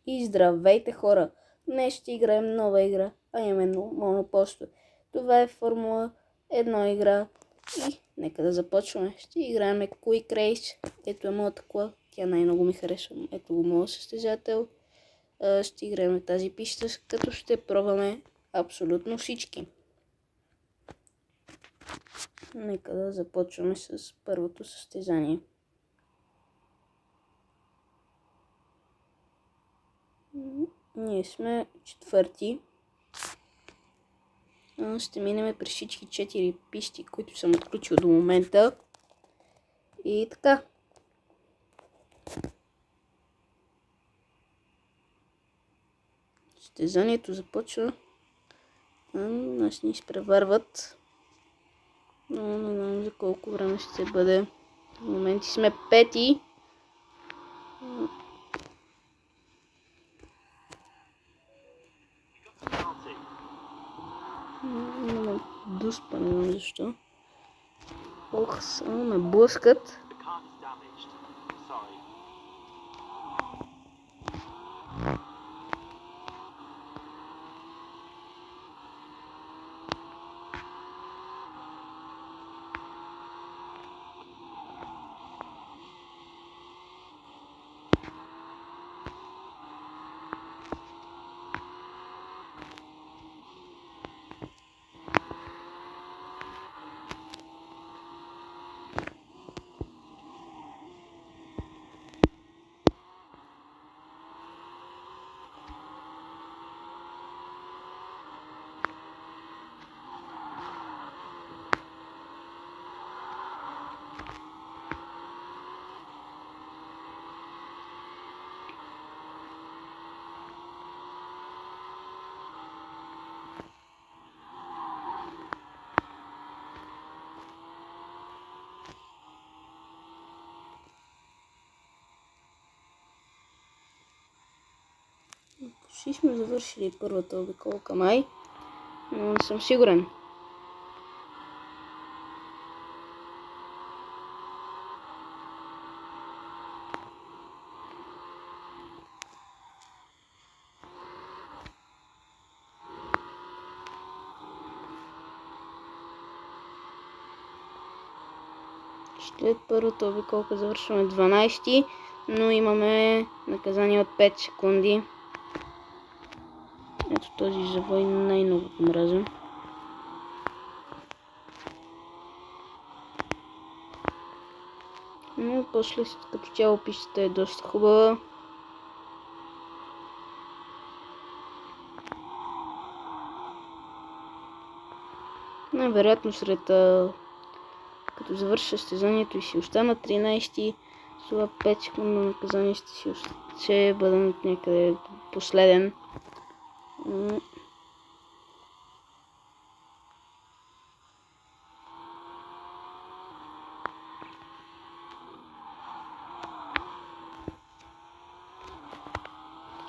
И здравейте хора! Днес ще играем нова игра, а именно Монопосто. Това е Формула 1 игра и нека да започваме. Ще играем Quick Race. Ето е моята кола, тя най-много ми харесва. Ето го моят състезател. Ще играем тази писта, като ще пробваме абсолютно всички. Нека да започваме с първото състезание. Ние сме четвърти. Ще минем през всички 4 писти, които съм отключил до момента. И така. Състезанието започва. Нас ни изпреварват. Но не знам за колко време ще бъде. В моменти сме пети. Имаме дуспа, не знам защо. Ох, само ме блъскат. Почти сме завършили първата обиколка май, но не съм сигурен. След първата обиколка завършваме 12, но имаме наказание от 5 секунди. Ето този завой най-много мразя. Но после като цяло пистата е доста хубава. Най-вероятно като завърша състезанието и си остана 13, с това 5 секундно наказание ще бъда от някъде последен.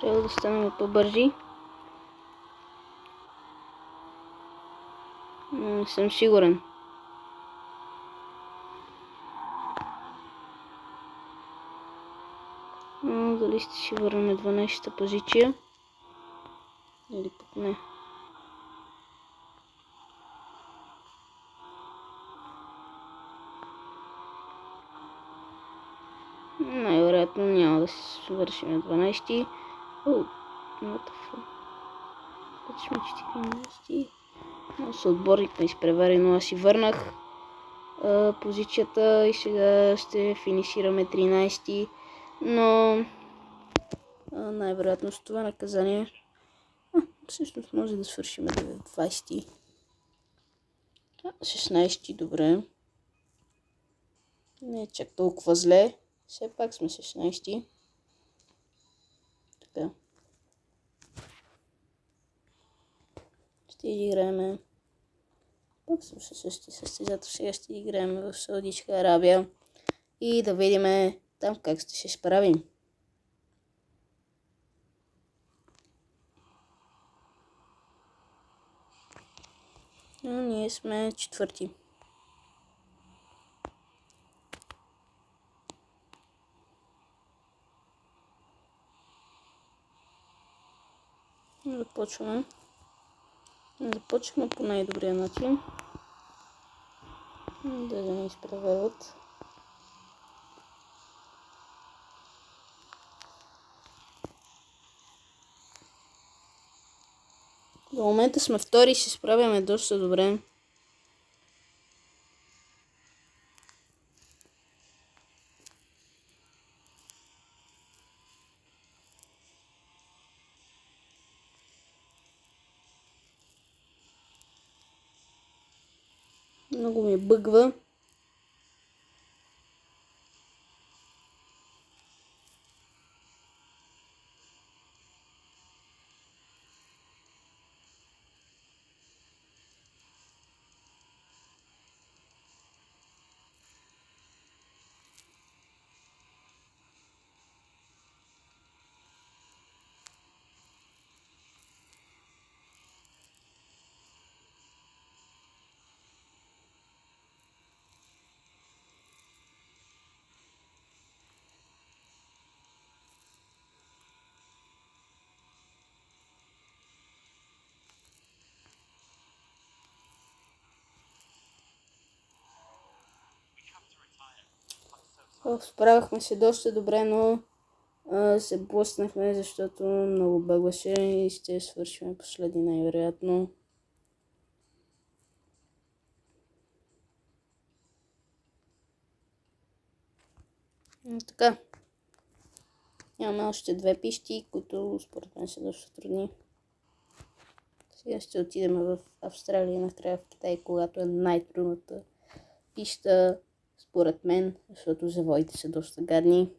Трябва да станем по-бързи. Не съм сигурен. Дали ще си върнем 12-та позиция? Или пък не. Най-вероятно няма да се свършим 12-ти. Вече сме 14-ти. Съотборник ме изпревари, но аз си върнах позицията и сега ще финишираме 13-ти. Но най-вероятно с това наказание всъщност може да свършим 20-ти. 16-ти, добре. Не е чак толкова зле. Все пак сме 16-ти. Така. Ще играем. Пак съм със същия състезател. Сега ще играем в Саудитска Арабия. И да видим там как ще се справим. Но ние сме четвърти. Започваме. Започваме по най-добрия начин. Да не изпреварват. До момента сме втори и се справяме доста добре. Много ми бъгва. Справяхме се доста добре, но се блъснахме, защото много бъгваше и ще свършим последни най-вероятно. Така. Имаме още две пищи, които според мен са доста трудни. Сега ще отидем в Австралия и накрая в Китай, когато е най-трудната пища, според мен, защото завоите са доста гадни.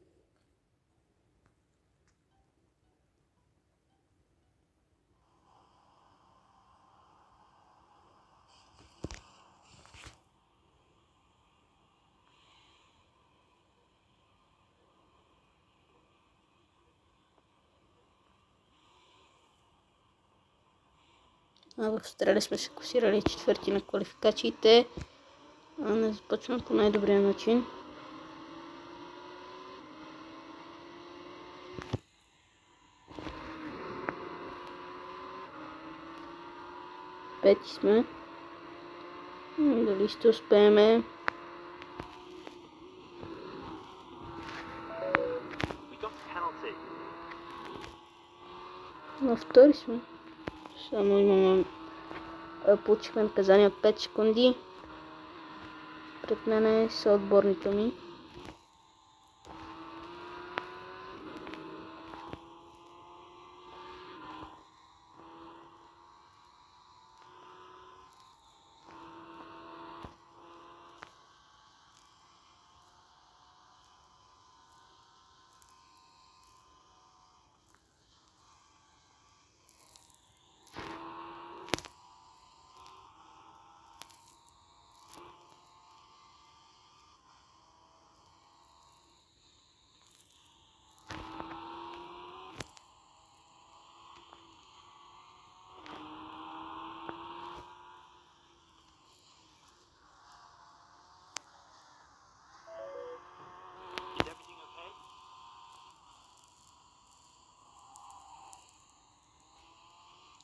В Австралия сме се класирали четвърти на квалификациите. Не започваме по най-добрия начин. Пети сме. Дали ще успеем? На втори сме. Само имаме... Получихме наказание от 5 секунди. Пред мен са отборника ми.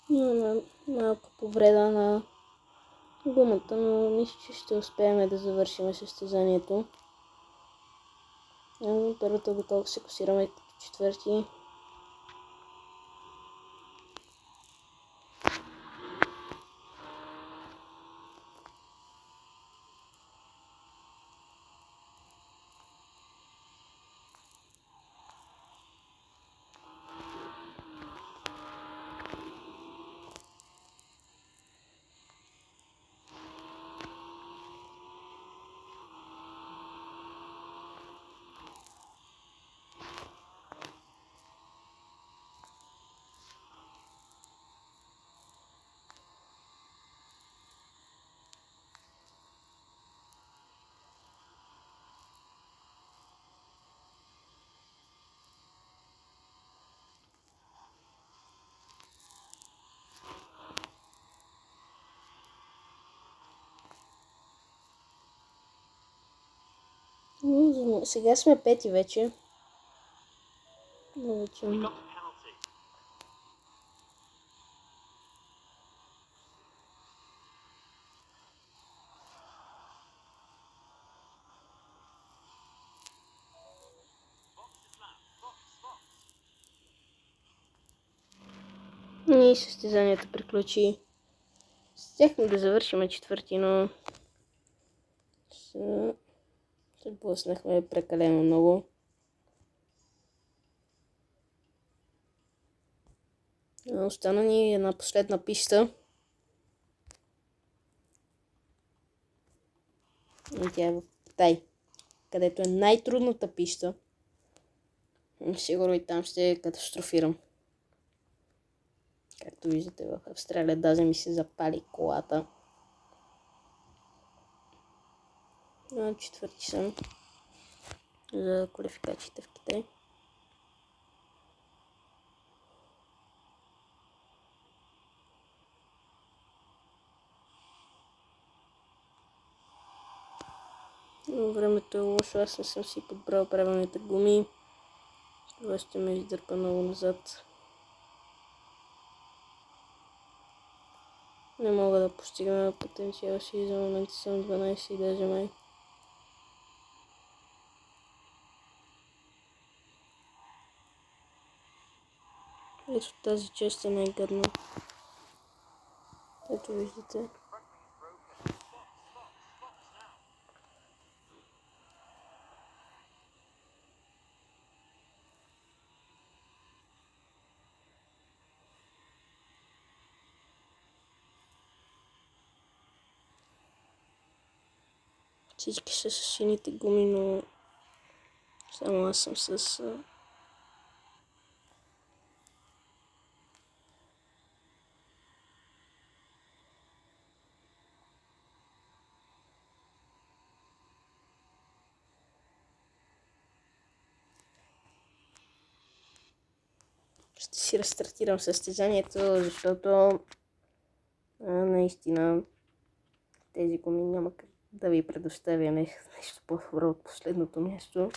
Имаме малка повреда на гумата, но мисля, че ще успеем да завършим състезанието. Първата обиколка се класираме като четвърти. Сега сме пети вече. И състезанието приключи. Щяхме да завършим четвърти, но се блъснахме прекалено много. Остана ни една последна писта. И тя е в Китай, където е най-трудната писта. Сигурно и там ще катастрофирам. Както виждате, в Австралия даже ми се запали колата. Четвърти съм за квалификациите в Китай. Но времето е лошо, аз не съм си подбрал правилните гуми. Това ще ме издърпа много назад. Не мога да постигна потенциала си, за момента съм 12 и даже май. Ето тази част е най-гадна. Ето виждате. Всички са с сините гуми, но само аз съм с... Ще си рестартирам състезанието, защото наистина тези гуми няма как да ви предоставя нещо по-добро от последното място.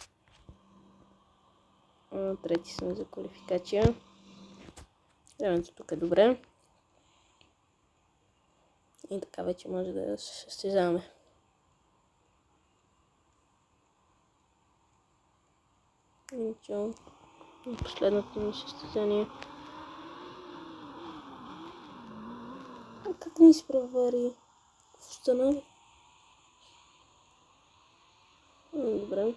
Трети съм за квалификация. Времето тук е добре. И така вече може да се състезаваме. Ничего. Последното ми състезание. Как ни изпровари? Какво стана? Добре.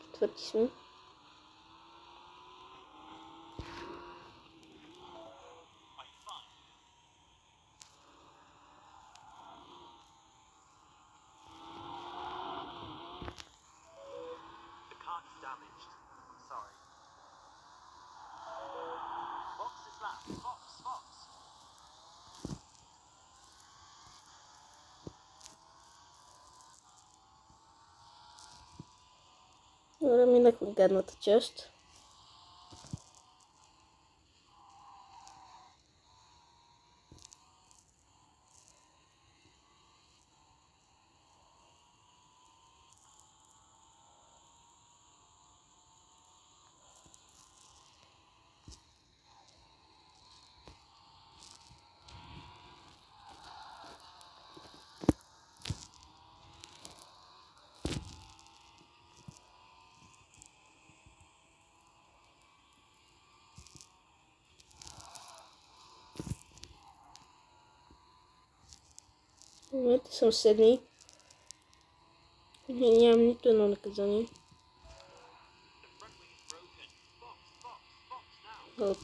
Четвърти сме. Добре, минахме гадната част. В момента съм седми. И нямам нито едно наказание.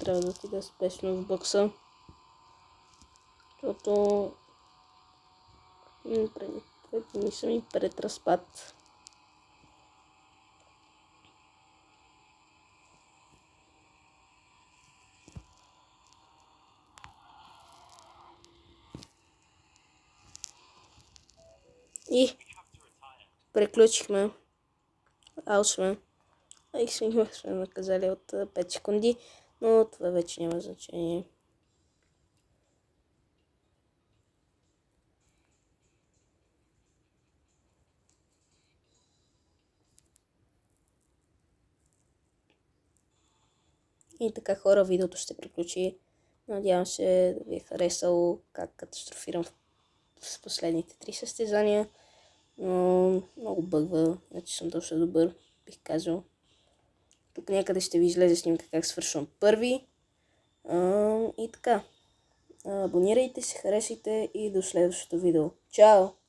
Трябва да отида спешно в бокса. Защото не съм и пред разпад. И приключихме. Аусме. И сме наказали от 5 секунди, но това вече няма значение. И така, хора, видеото ще приключи. Надявам се да ви е харесало как катастрофирам в последните 3 състезания. Но много бъгва, значи съм доста добър, бих казал. Тук някъде ще ви излезе снимка как свършвам първи. И така, абонирайте се, харесайте и до следващото видео. Чао!